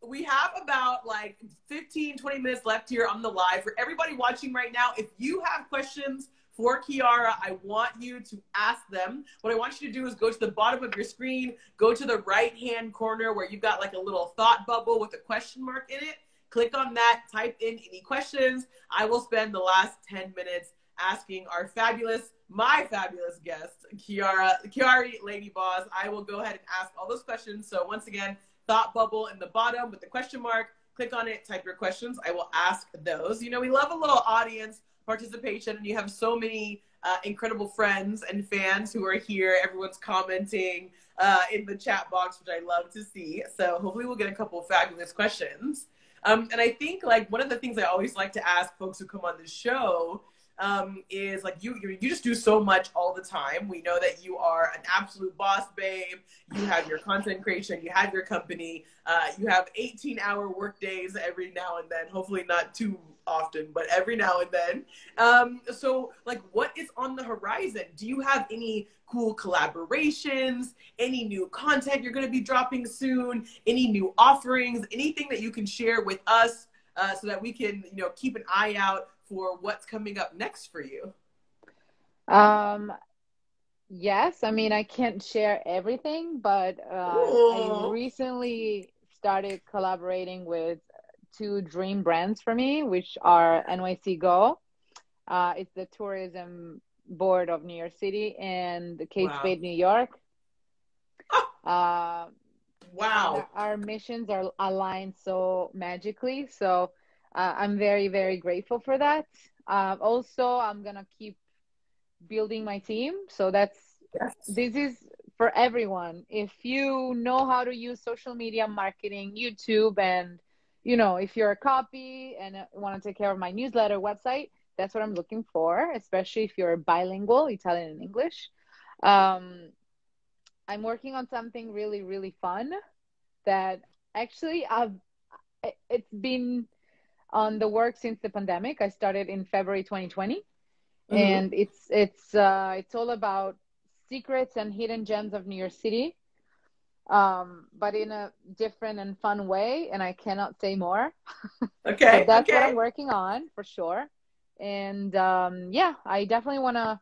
we have about like 15, 20 minutes left here on the live. For everybody watching right now, if you have questions for Kiara, I want you to ask them. What I want you to do is go to the bottom of your screen, go to the right-hand corner where you've got like a little thought bubble with a question mark in it. Click on that, type in any questions. I will spend the last 10 minutes asking my fabulous guest, Kiari, Lady Boss. I will go ahead and ask all those questions. So once again, thought bubble in the bottom with the question mark. Click on it, type your questions. I will ask those. You know, we love a little audience participation, and you have so many incredible friends and fans who are here. Everyone's commenting in the chat box, which I love to see. So hopefully we'll get a couple of fabulous questions. And I think like one of the things I always like to ask folks who come on this show is like you just do so much all the time. We know that you are an absolute boss babe. You have your content creation, you have your company, you have 18-hour work days every now and then, hopefully not too often, but every now and then. So like what is on the horizon? Do you have any cool collaborations, any new content you're going to be dropping soon, any new offerings, anything that you can share with us so that we can, you know, keep an eye out for what's coming up next for you? Yes, I mean, I can't share everything, but I recently started collaborating with 2 dream brands for me, which are NYC Go. It's the tourism board of New York City, and the Kate Spade New York. Wow. Our missions are aligned so magically. So I'm very, very grateful for that. Also, I'm going to keep building my team. So this is for everyone. If you know how to use social media marketing, YouTube, and, you know, if you're a copy and want to take care of my newsletter website, that's what I'm looking for, especially if you're bilingual, Italian and English. I'm working on something really, really fun that actually it's been on the work since the pandemic. I started in February 2020, and it's all about secrets and hidden gems of New York City, but in a different and fun way. And I cannot say more. Okay. But that's what I'm working on for sure. And yeah, I definitely wanna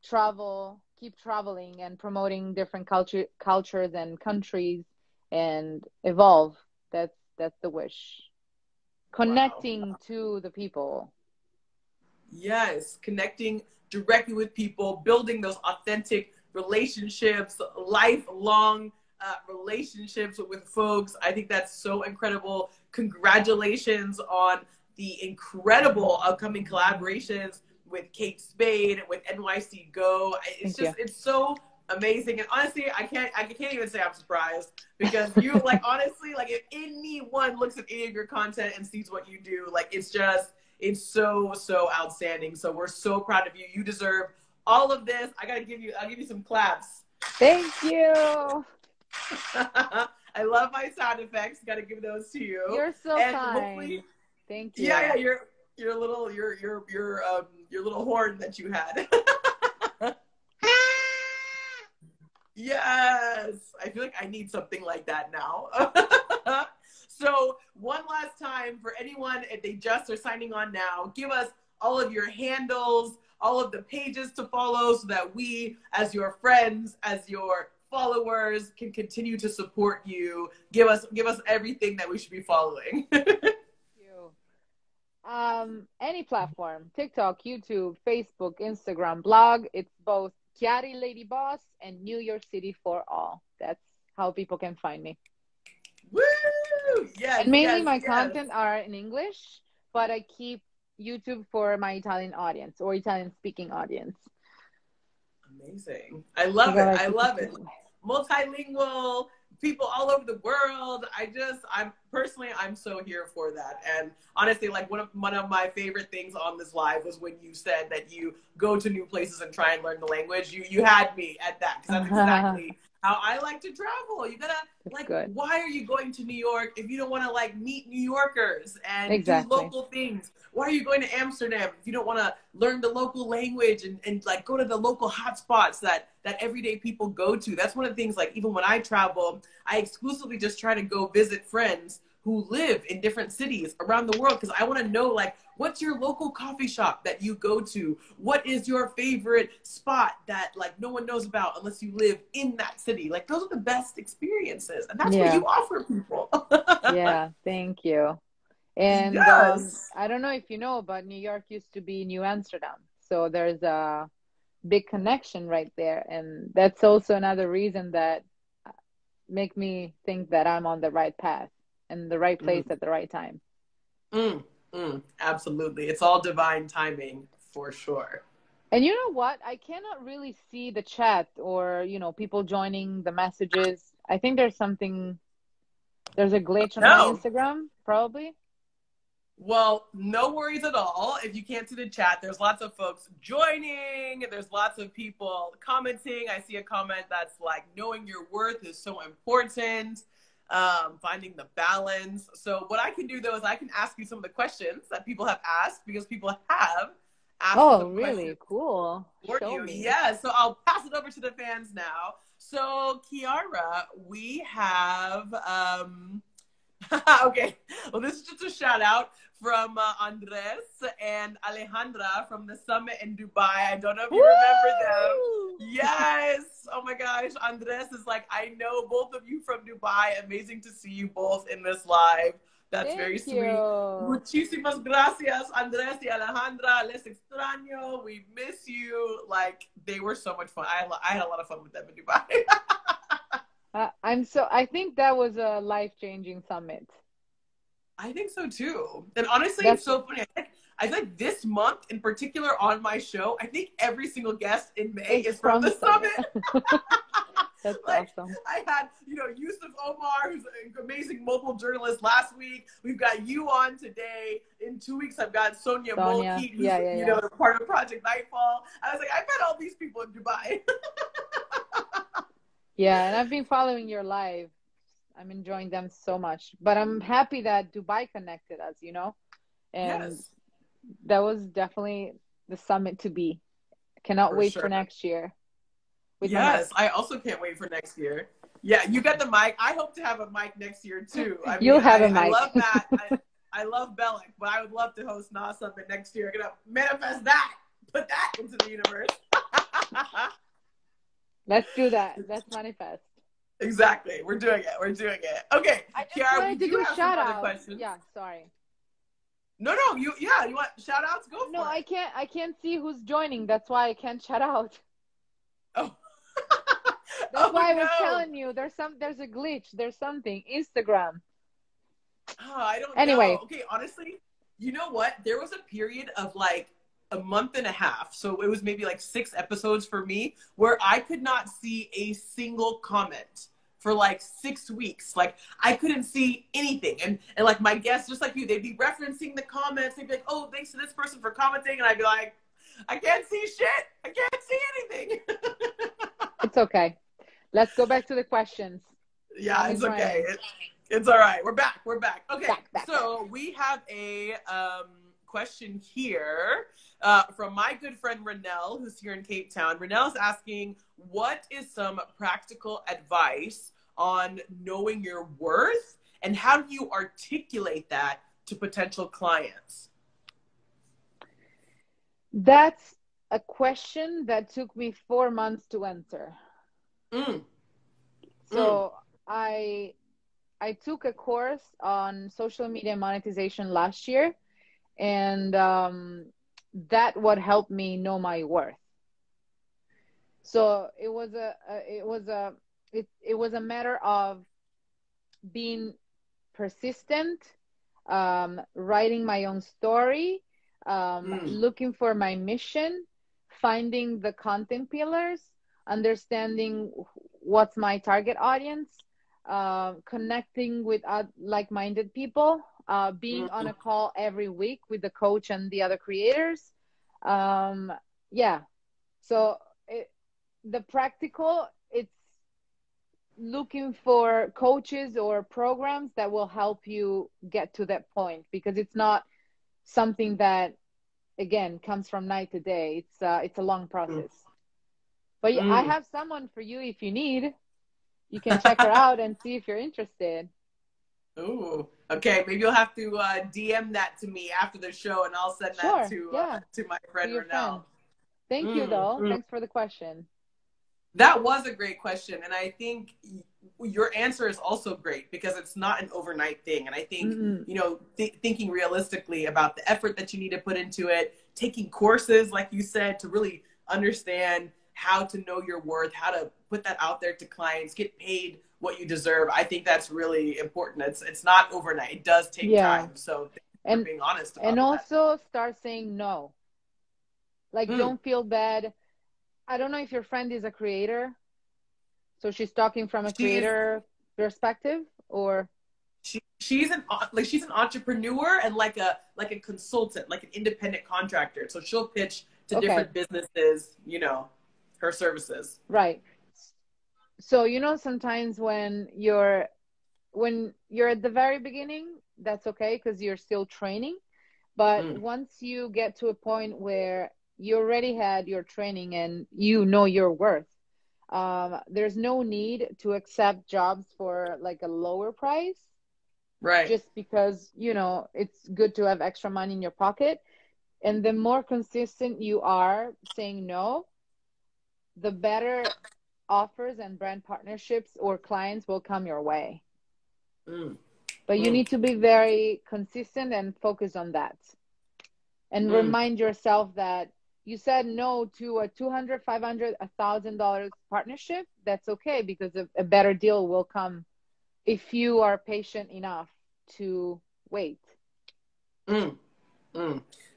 travel, keep traveling and promoting different cultures and countries, and evolve. That's the wish. Connecting to the people. Yes, connecting directly with people, building those authentic relationships, lifelong relationships with folks. I think that's so incredible. Congratulations on the incredible upcoming collaborations with Kate Spade, with NYC Go. It's so Amazing. And honestly, I can't even say I'm surprised because you like, honestly, like if anyone looks at any of your content and sees what you do, like it's so, so outstanding. So we're so proud of you. You deserve all of this. I'll give you some claps. Thank you. I love my sound effects. Got to give those to you. You're so and kind. Hopefully, thank you. Yeah, your little horn that you had. Yes, I feel like I need something like that now. So one last time for anyone, if they just are signing on now, give us all of your handles, all of the pages to follow so that we, as your friends, as your followers, can continue to support you. Give us everything that we should be following. Thank you. Any platform, TikTok, YouTube, Facebook, Instagram, blog, it's both Kiari Lady Boss and New York City for All. That's how people can find me. Woo! Yes. And mainly my content are in English, but I keep YouTube for my Italian audience or Italian speaking audience. Amazing. I love it. I love it. Multilingual, people all over the world. I'm so here for that. And honestly, like one of my favorite things on this live was when you said that you go to new places and try and learn the language. You had me at that because that's exactly how I like to travel. You gotta why are you going to New York if you don't want to like meet New Yorkers and do local things? Why are you going to Amsterdam if you don't want to learn the local language and like go to the local hotspots that everyday people go to? That's one of the things, like even when I travel, I exclusively just try to go visit friends who live in different cities around the world because I want to know, like, what's your local coffee shop that you go to? What is your favorite spot that like no one knows about unless you live in that city? Like those are the best experiences, and that's what you offer people. Yeah, thank you. And I don't know if you know, but New York used to be New Amsterdam, so there's a big connection right there, and that's also another reason that make me think that I'm on the right path and the right place at the right time. Absolutely. It's all divine timing for sure. And you know what? I cannot really see the chat or, people joining the messages. I think there's a glitch on my Instagram, probably. Well, no worries at all. If you can't see the chat, there's lots of folks joining. There's lots of people commenting. I see a comment that's like, knowing your worth is so important. Finding the balance. So what I can do though is I can ask you some of the questions that people have asked because people have asked. Oh, really? Cool. Show me. Yeah. So I'll pass it over to the fans now. So Kiara, we have okay. Well, this is just a shout out from Andres and Alejandra from the summit in Dubai. I don't know if you remember them. Yes. Oh my gosh. Andres is like, I know both of you from Dubai. Amazing to see you both in this live. That's very sweet. Muchísimas gracias, Andres y Alejandra. Les extraño. We miss you. Like, they were so much fun. I had a lot of fun with them in Dubai. I think that was a life-changing summit. I think so too. And honestly, it's so funny. I think this month in particular on my show, I think every single guest in May is from the summit. That's awesome. I had, Yusuf Omar, who's an amazing mobile journalist last week. We've got you on today. In 2 weeks, I've got Sonia Molkeet, who's part of Project Nightfall. I was like, I've met all these people in Dubai. Yeah, and I've been following your live. I'm enjoying them so much. But I'm happy that Dubai connected us, And that was definitely the summit to be. Cannot wait for next year. Yes, I also can't wait for next year. Yeah, you got the mic. I hope to have a mic next year, too. You'll have a mic. I love that. I love Bellic, but I would love to host Nas Summit next year. I'm going to manifest that. Put that into the universe. Let's do that. Let's manifest. Exactly. We're doing it. Okay. I just wanted to do a shout out. Questions. Yeah, sorry. No, you want shout outs? Go for it. No, I can't see who's joining. That's why I can't shout out. Oh. That's why I was telling you there's a glitch. There's something. Instagram. Oh, I don't know. Okay, honestly, you know what? There was a period of like a month and a half. So it was maybe like 6 episodes for me where I could not see a single comment for like 6 weeks. Like I couldn't see anything. And like my guests, just like you, they'd be referencing the comments. They'd be like, oh, thanks to this person for commenting. And I'd be like, I can't see shit. I can't see anything. It's okay. Let's go back to the questions. Yeah, it's okay. It's all right. We're back. Okay. Back. We have a question here from my good friend Renelle, who's here in Cape Town. Renelle is asking, what is some practical advice on knowing your worth, and how do you articulate that to potential clients? That's a question that took me 4 months to answer. So I took a course on social media monetization last year, and that what helped me know my worth. So it was a matter of being persistent, writing my own story, looking for my mission, finding the content pillars, understanding what's my target audience, connecting with like-minded people, being on a call every week with the coach and the other creators. Yeah. So the practical, it's looking for coaches or programs that will help you get to that point, because it's not something that, again, comes from night to day. It's a long process. But yeah, I have someone for you if you need. You can check her out and see if you're interested. Ooh, okay. Maybe you'll have to DM that to me after the show, and I'll send that to my friend Renelle. Thank you, though. Thanks for the question. That was a great question, and I think your answer is also great, because it's not an overnight thing. And I think you know, thinking realistically about the effort that you need to put into it, taking courses, like you said, to really understand how to know your worth, how to put that out there to clients, get paid what you deserve. I think that's really important. It's not overnight. It does take time. So thanks for being honest about that. And also start saying no. Like, don't feel bad. I don't know if your friend is a creator, so she's talking from a creator perspective, or she's an entrepreneur and like a consultant, like an independent contractor. So she'll pitch to different businesses, you know, her services. Right. So, you know, sometimes when you're at the very beginning, that's okay, because you're still training. But once you get to a point where you already had your training and you know your worth, there's no need to accept jobs for like a lower price. Right. Just because, you know, it's good to have extra money in your pocket. And the more consistent you are saying no, the better offers and brand partnerships or clients will come your way. But you need to be very consistent and focus on that. And remind yourself that you said no to a $200, $500, $1,000 partnership. That's okay, because a better deal will come if you are patient enough to wait.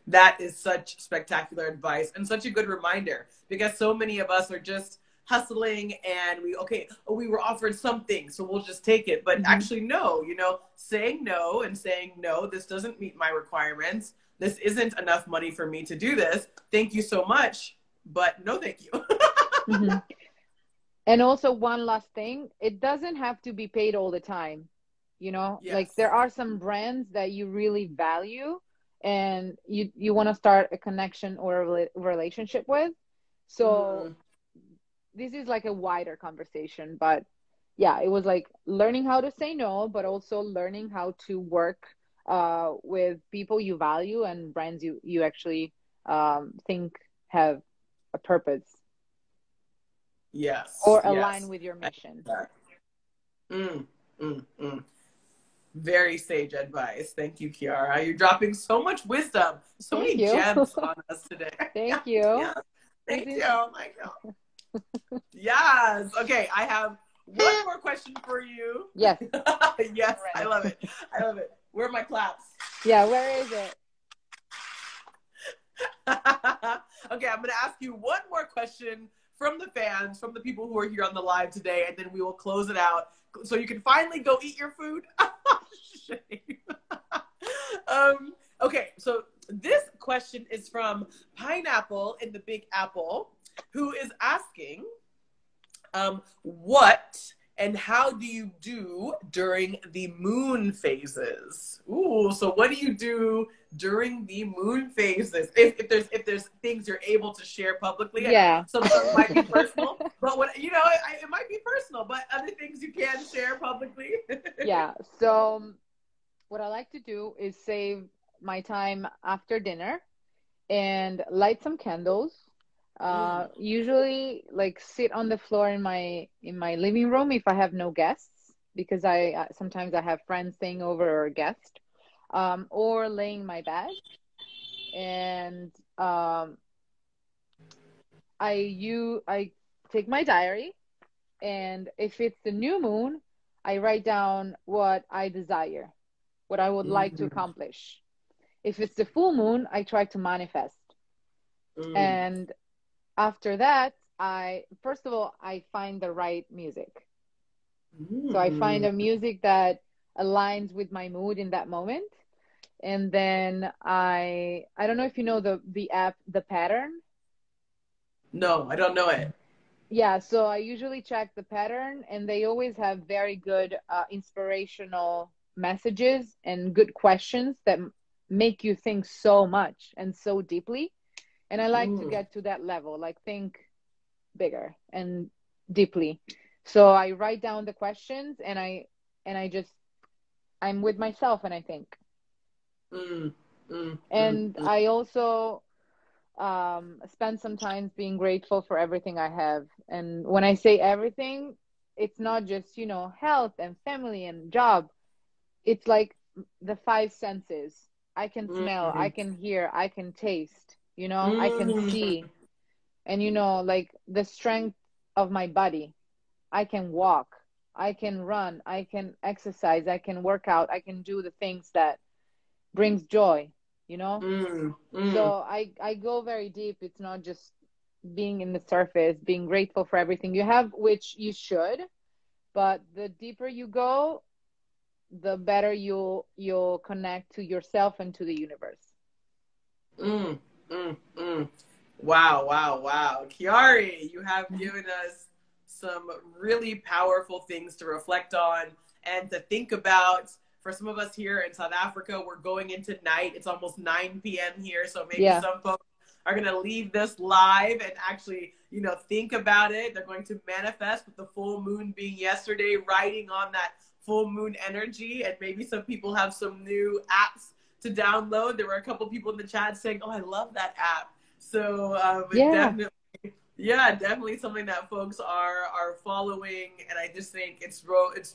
That is such spectacular advice and such a good reminder, because so many of us are just hustling and we were offered something, so we'll just take it. But actually, no, you know, saying no and saying, no, this doesn't meet my requirements. This isn't enough money for me to do this. Thank you so much, but no thank you. And also, one last thing, it doesn't have to be paid all the time. You know, like there are some brands that you really value and you want to start a connection or a relationship with. So this is like a wider conversation, but yeah, it was like learning how to say no, but also learning how to work with people you value and brands you actually think have a purpose. Yes. Or align with your mission. Very sage advice. Thank you, Kiara. You're dropping so much wisdom, so many gems on us today. Thank you. Yes. Thank you. Oh my God. Yes. Okay, I have one more question for you. Yes. Yes, I love it. I love it. Where are my claps? Yeah, where is it? Okay, I'm gonna ask you one more question from the fans, from the people who are here on the live today, and then we will close it out so you can finally go eat your food. Okay, so this question is from Pineapple in the Big Apple, who is asking, what and how do you do during the moon phases? Ooh, so what do you do during the moon phases? If there's things you're able to share publicly, Yeah. some stuff might be personal, but what you know, it might be personal, but other things you can share publicly. Yeah. So what I like to do is save my time after dinner and light some candles. Usually like sit on the floor in my living room if I have no guests, because I sometimes I have friends staying over or guests, or laying my bed. And I take my diary, and if it's the new moon, I write down what I desire, what I would like to accomplish. If it's the full moon, I try to manifest. And after that, first of all, I find the right music. So I find a music that aligns with my mood in that moment. And then I don't know if you know the app, The Pattern. No, I don't know it. Yeah, so I usually check The Pattern, and they always have very good inspirational messages and good questions that make you think so much and so deeply. And I like to get to that level, like think bigger and deeply. So I write down the questions, and I'm with myself and I think. And I also spend some time being grateful for everything I have. And when I say everything, it's not just, health and family and job. It's like the five senses. I can smell, I can hear, I can taste. I can see, and like the strength of my body. I can walk, I can run, I can exercise, I can work out, I can do the things that brings joy, So I go very deep. It's not just being in the surface, being grateful for everything you have, which you should, but the deeper you go, the better you'll connect to yourself and to the universe. Wow. Kiari, you have given us some really powerful things to reflect on and to think about. For some of us here in South Africa, we're going into night. It's almost 9 p.m. here, so maybe some folks are going to leave this live and actually, think about it. They're going to manifest with the full moon being yesterday, riding on that full moon energy, and maybe some people have some new apps to download. There were a couple people in the chat saying, "Oh, I love that app." So definitely something that folks are following, and I just think it's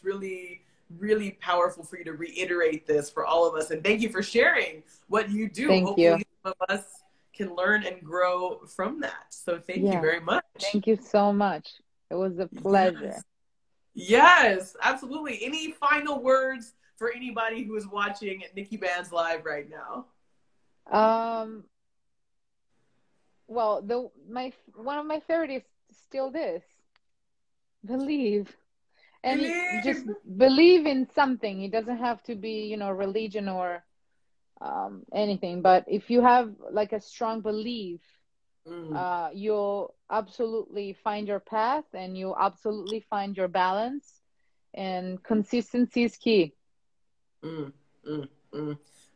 really, really powerful for you to reiterate this for all of us. And thank you for sharing what you do. Hopefully some of us can learn and grow from that. So thank you very much. Thank you so much. It was a pleasure. Yes, absolutely. Any final words for anybody who is watching NIKKI BANZ live right now? Well, one of my favorite is still this. Believe. And just believe in something. It doesn't have to be, religion or anything. But if you have like a strong belief, you'll absolutely find your path, and you'll absolutely find your balance. And consistency is key.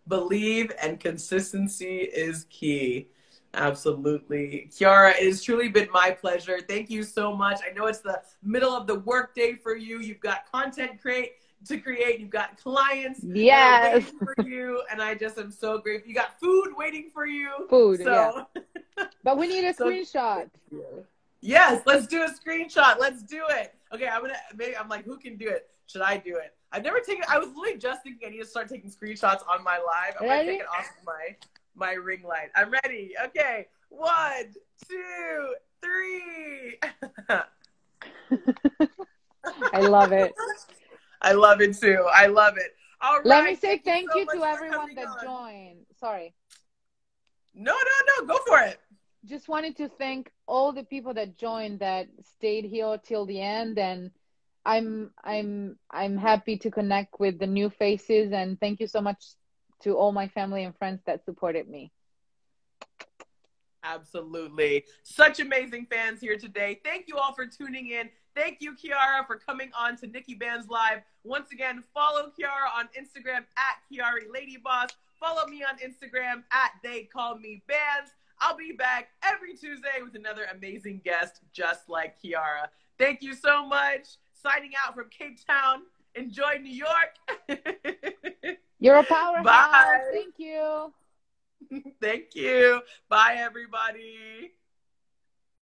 Believe and consistency is key. Absolutely. Kiara, it has truly been my pleasure. Thank you so much. I know it's the middle of the workday for you. You've got content to create. You've got clients waiting for you. And I just am so grateful. You got food waiting for you. But we need a screenshot. Yes, let's do a screenshot. Let's do it. Okay, I'm like, who can do it? Should I do it? I've never taken, I was literally just thinking I need to start taking screenshots on my live. I'm going to take it off of my ring light. I'm ready. Okay. 1, 2, 3. I love it. I love it too. I love it. All right. Let me say thank you to everyone that joined. Sorry. No. Go for it. Just wanted to thank all the people that joined, that stayed here till the end, and I'm happy to connect with the new faces, and thank you so much to all my family and friends that supported me. Absolutely. Such amazing fans here today. Thank you all for tuning in. Thank you, Kiara, for coming on to NIKKI BANZ Live. Once again, follow Kiara on Instagram at Kiari Ladyboss. Follow me on Instagram at They Call Me Banz. I'll be back every Tuesday with another amazing guest just like Kiara. Thank you so much. Signing out from Cape Town. Enjoy New York. You're a powerhouse. Bye. Thank you. Thank you. Bye, everybody.